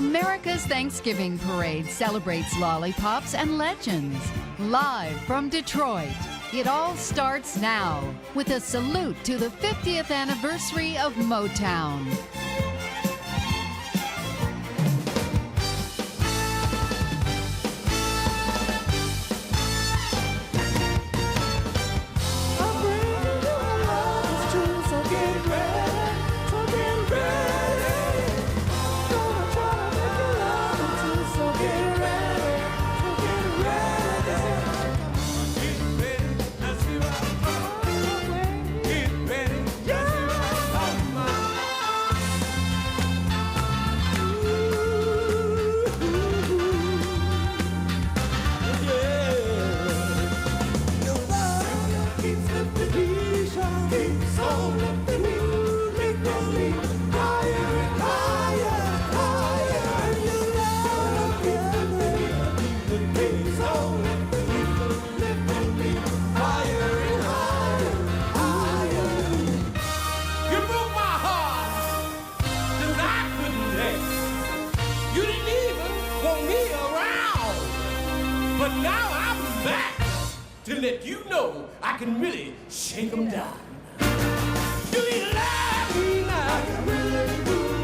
America's Thanksgiving Parade celebrates lollipops and legends. Live from Detroit, it all starts now with a salute to the 50th anniversary of Motown. To let you know I can really shake them down. Do you love me now?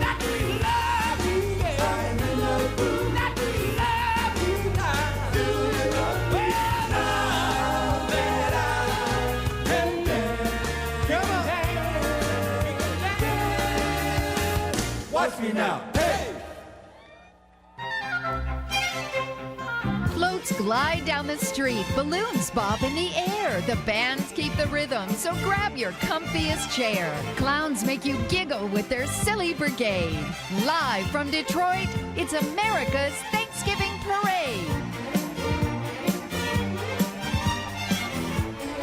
Not do you love me, yeah. Not do you love me now? Do you love me? Well, now that I can dance. Watch me now. Floats glide down the street, balloons bob in the air. The bands keep the rhythm, so grab your comfiest chair. Clowns make you giggle with their silly brigade. Live from Detroit, it's America's Thanksgiving Parade.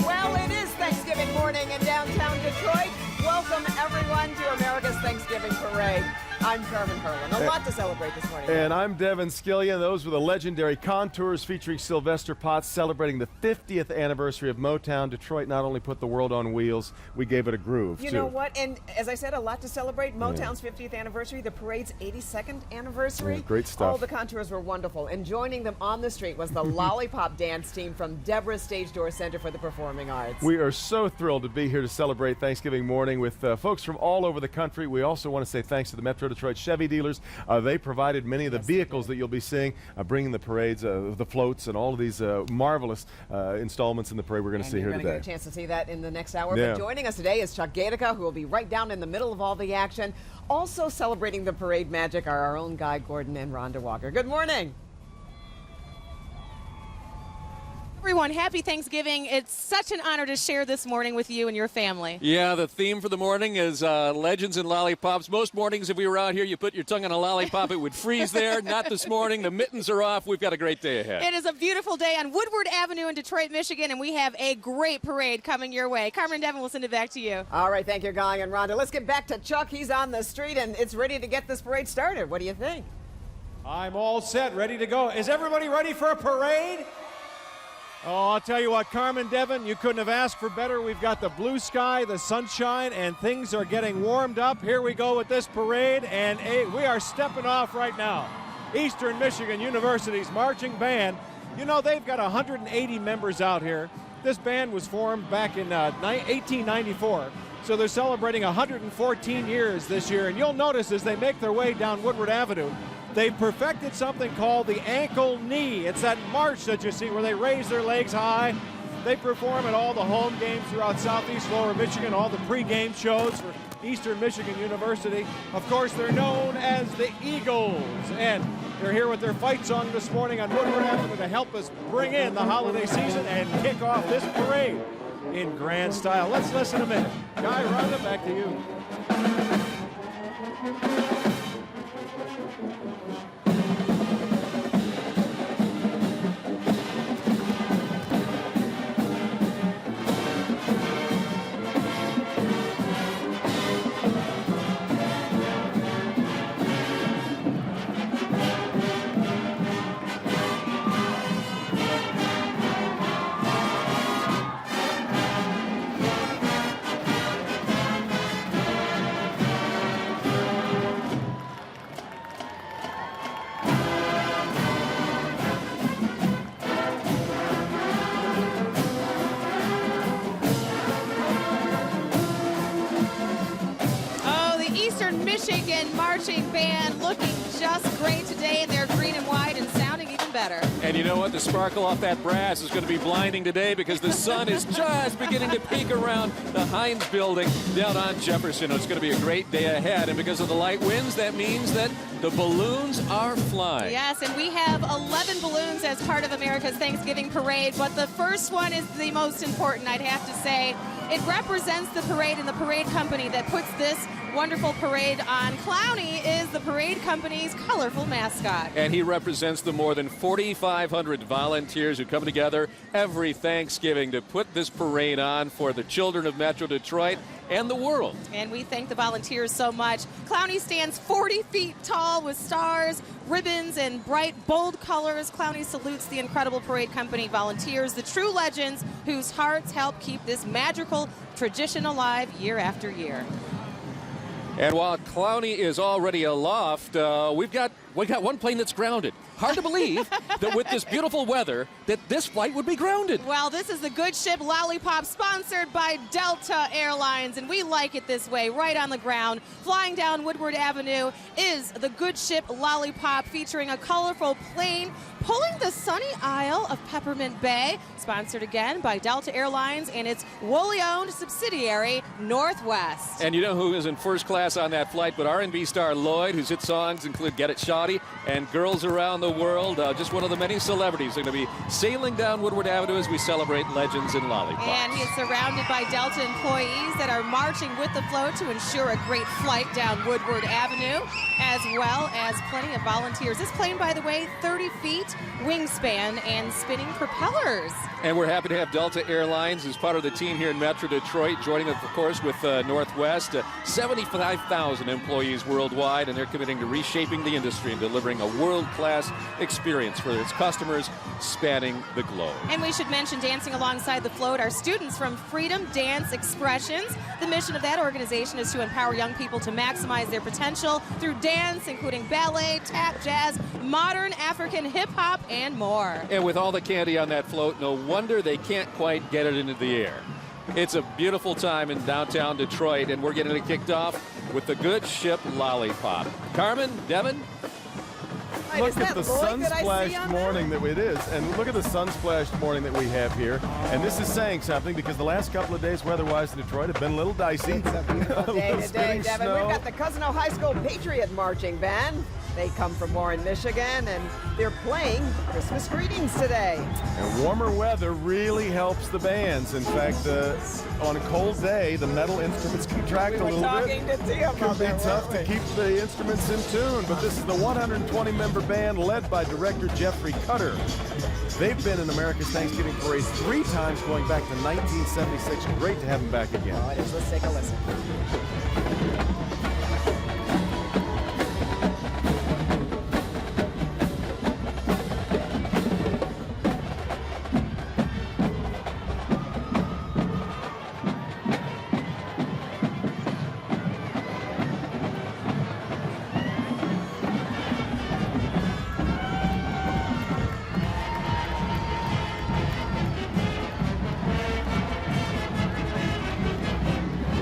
Well, it is Thanksgiving morning in downtown Detroit. Welcome, everyone, to America's Thanksgiving Parade. I'm Carmen Harlan. A lot to celebrate this morning. And I'm Devin Skillian. Those were the legendary contours featuring Sylvester Potts celebrating the 50th anniversary of Motown. Detroit not only put the world on wheels, we gave it a groove, too. You know what? And as I said, a lot to celebrate. Motown's 50th anniversary, the parade's 82nd anniversary. Yeah, great stuff. All the contours were wonderful. And joining them on the street was the Lollipop dance team from Deborah's Stage Door Center for the Performing Arts. We are so thrilled to be here to celebrate Thanksgiving morning with folks from all over the country. We also want to say thanks to the Metro Detroit Chevy dealers. They provided many of the vehicles that you'll be seeing, bringing the parades, the floats, and all of these marvelous installments in the parade we're going to see here today. You're going to get a chance to see that in the next hour. Yeah. But joining us today is Chuck Gatica, who will be right down in the middle of all the action. Also celebrating the parade magic are our own Guy Gordon and Rhonda Walker. Good morning. Everyone, happy Thanksgiving. It's such an honor to share this morning with you and your family. Yeah, the theme for the morning is legends and lollipops. Most mornings if we were out here, you put your tongue on a lollipop, it would freeze there. Not this morning. The mittens are off. We've got a great day ahead. It is a beautiful day on Woodward Avenue in Detroit, Michigan, and we have a great parade coming your way. Carmen and Devin, we'll send it back to you. All right, thank you, Guy and Rhonda. Let's get back to Chuck. He's on the street, and it's ready to get this parade started. What do you think? I'm all set, ready to go. Is everybody ready for a parade? Oh, I'll tell you what, Carmen, Devin, you couldn't have asked for better. We've got the blue sky, the sunshine, and things are getting warmed up. Here we go with this parade, and we are stepping off right now. Eastern Michigan University's marching band, you know, they've got 180 members out here. This band was formed back in 1894, so they're celebrating 114 years this year, and you'll notice as they make their way down Woodward Avenue, they've perfected something called the ankle knee. It's that march that you see where they raise their legs high. They perform at all the home games throughout southeast lower Michigan, all the pregame shows for Eastern Michigan University. Of course, they're known as the Eagles, and they're here with their fight song this morning on Woodward Avenue to help us bring in the holiday season and kick off this parade in grand style. Let's listen a minute. Guy, Rhonda, back to you. Michigan Marching Band looking just great today in their green and white and sounding even better. And you know what? The sparkle off that brass is going to be blinding today because the sun is just beginning to peek around the Heinz building down on Jefferson. It's going to be a great day ahead. And because of the light winds, that means that the balloons are flying. Yes, and we have 11 balloons as part of America's Thanksgiving Parade, but the first one is the most important, I'd have to say. It represents the parade and the parade company that puts this wonderful parade on. Clowny is the parade company's colorful mascot. And he represents the more than 4,500 volunteers who come together every Thanksgiving to put this parade on for the children of Metro Detroit and the world. And we thank the volunteers so much. Clowny stands 40 feet tall with stars, ribbons, and bright, bold colors. Clowny salutes the incredible parade company volunteers, the true legends whose hearts help keep this magical tradition alive year after year. And while Clowny is already aloft, we got one plane that's grounded. Hard to believe that with this beautiful weather that this flight would be grounded. Well, this is the Goodship Lollipop, sponsored by Delta Airlines, and we like it this way, right on the ground. Flying down Woodward Avenue is the Goodship Lollipop, featuring a colorful plane pulling the sunny Isle of Peppermint Bay, sponsored again by Delta Airlines and its wholly-owned subsidiary, Northwest. And you know who is in first class on that flight but R&B star Lloyd, whose hit songs include Get It Shawty and Girls Around the World. Just one of the many celebrities that are going to be sailing down Woodward Avenue as we celebrate legends in Lollipop. And he is surrounded by Delta employees that are marching with the float to ensure a great flight down Woodward Avenue, as well as plenty of volunteers. This plane, by the way, 30 feet wingspan and spinning propellers. And we're happy to have Delta Airlines as part of the team here in Metro Detroit, joining us, of course, with Northwest. 75,000 employees worldwide, and they're committing to reshaping the industry and delivering a world-class experience for its customers spanning the globe. And we should mention, dancing alongside the float, are students from Freedom Dance Expressions. The mission of that organization is to empower young people to maximize their potential through dance, including ballet, tap, jazz, modern African hip-hop, and more. And with all the candy on that float, no wonder they can't quite get it into the air. It's a beautiful time in downtown Detroit, and we're getting it kicked off with the Goodship Lollipop. Carmen, Devin? Look at the sun-splashed morning that it is, and look at the sun-splashed morning that we have here. And this is saying something because the last couple of days, weather-wise in Detroit, have been a little dicey. It's a beautiful day today, Spitting Devin. snow. We've got the Cousino High School Patriot Marching Band. They come from Warren, Michigan, and they're playing Christmas greetings today. And warmer weather really helps the bands. In fact, on a cold day, the metal instruments contract a little talking bit. to Tim It can out be there, tough to weren't we? keep the instruments in tune, but this is the 120-member band led by director Jeffrey Cutter. They've been in America's Thanksgiving Parade 3 times going back to 1976. Great to have them back again. Oh, it is. Let's take a listen.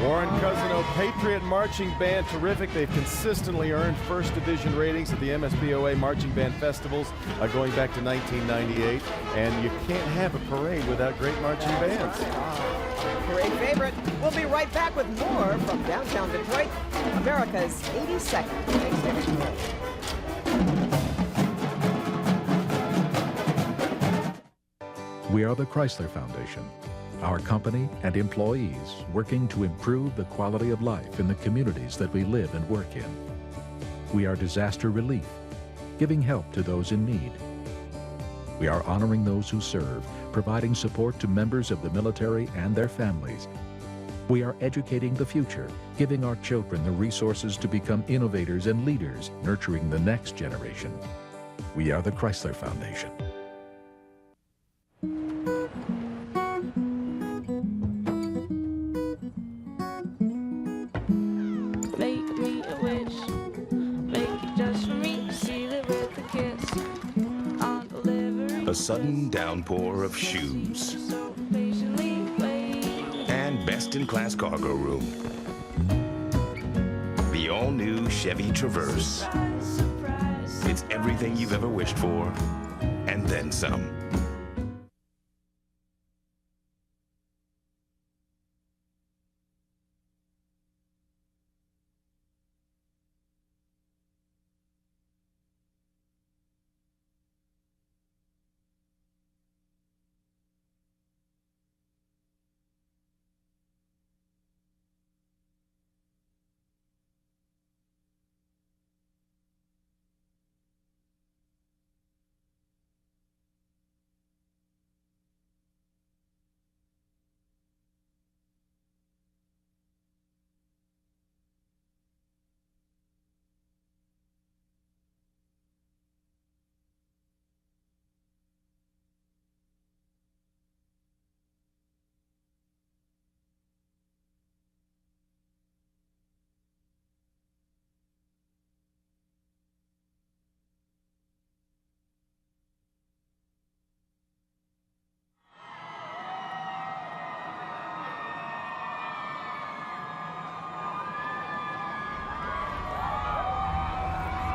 Warren Cousino Patriot Marching Band, terrific. They've consistently earned first division ratings at the MSBOA Marching Band Festivals going back to 1998. And you can't have a parade without great marching bands. Parade favorite. We'll be right back with more from downtown Detroit, America's 82nd Thanksgiving Parade. We are the Chrysler Foundation, our company and employees working to improve the quality of life in the communities that we live and work in. We are disaster relief, giving help to those in need. We are honoring those who serve, providing support to members of the military and their families. We are educating the future, giving our children the resources to become innovators and leaders, nurturing the next generation. We are the Chrysler Foundation. Make me a wish, make it just for me, seal it with a kiss on delivery. A sudden downpour of shoes So patiently wait. and best-in-class cargo room. The all-new Chevy Traverse. It's everything you've ever wished for, and then some.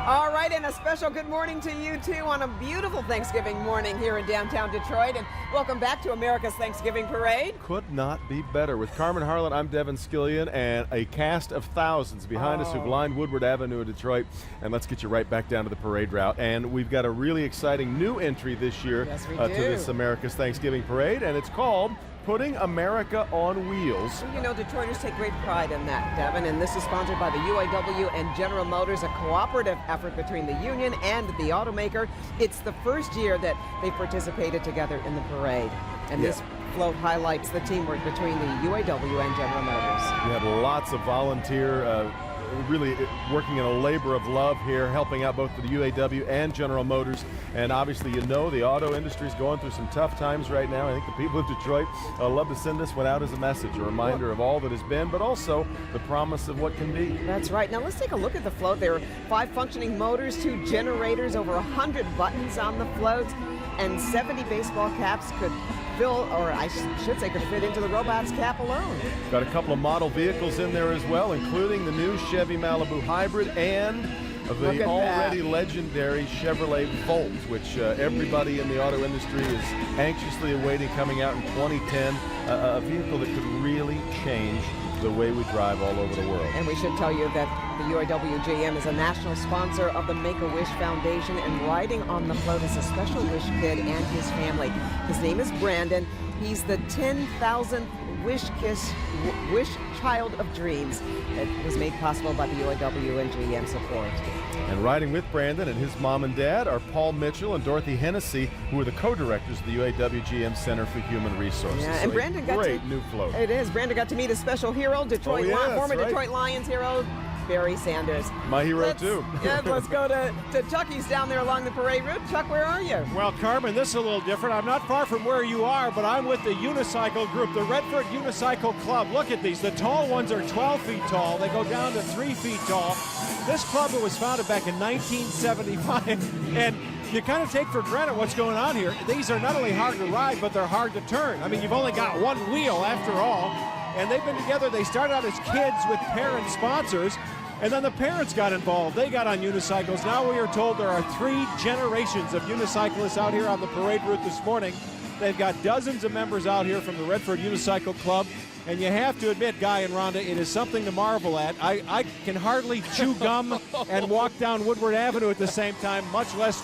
All right, and a special good morning to you, too, on a beautiful Thanksgiving morning here in downtown Detroit. And welcome back to America's Thanksgiving Parade. Could not be better. With Carmen Harlan, I'm Devin Skillian, and a cast of thousands behind us who've lined Woodward Avenue in Detroit. And let's get you right back down to the parade route. And we've got a really exciting new entry this year to this America's Thanksgiving Parade, and it's called Putting America on Wheels. Well, you know, Detroiters take great pride in that, Devin, and this is sponsored by the UAW and General Motors, a cooperative effort between the union and the automaker. It's the first year that they participated together in the parade, and this float highlights the teamwork between the UAW and General Motors. We had lots of volunteer really working in a labor of love here, helping out both the UAW and General Motors. And obviously, you know, the auto industry is going through some tough times right now. I think the people of Detroit love to send this one out as a message, a reminder of all that has been, but also the promise of what can be. That's right. Now let's take a look at the float. There are 5 functioning motors, 2 generators, over 100 buttons on the float, and 70 baseball caps could fill, or I should say could fit into the robot's cap alone. Got a couple of model vehicles in there as well, including the new Chevy Malibu Hybrid and the already legendary Chevrolet Volt, which everybody in the auto industry is anxiously awaiting coming out in 2010, a vehicle that could really change the way we drive all over the world. And we should tell you that the UAW GM is a national sponsor of the Make-A-Wish Foundation, and riding on the float is a special wish kid and his family. His name is Brandon. He's the 10,000th wish child of dreams that was made possible by the UAW and GM support. And riding with Brandon and his mom and dad are Paul Mitchell and Dorothy Hennessy, who are the co-directors of the UAW GM Center for Human Resources. Yeah, and so Brandon got great new float. It is. Brandon got to meet a special hero, former Detroit Lions hero, Barry Sanders. My hero, too. Yeah, let's go to Chuck. He's down there along the parade route. Chuck, where are you? Well, Carmen, this is a little different. I'm not far from where you are, but I'm with the Unicycle group, the Redford Unicycle Club. Look at these. The tall ones are 12 feet tall. They go down to 3 feet tall. This club was founded back in 1975, and you kind of take for granted what's going on here. These are not only hard to ride, but they're hard to turn. I mean, you've only got one wheel after all. And they've been together. They started out as kids with parent sponsors, and then the parents got involved. They got on unicycles. Now we are told there are 3 generations of unicyclists out here on the parade route this morning. They've got dozens of members out here from the Redford Unicycle Club. And you have to admit, Guy and Rhonda, it is something to marvel at. I can hardly chew gum and walk down Woodward Avenue at the same time, much less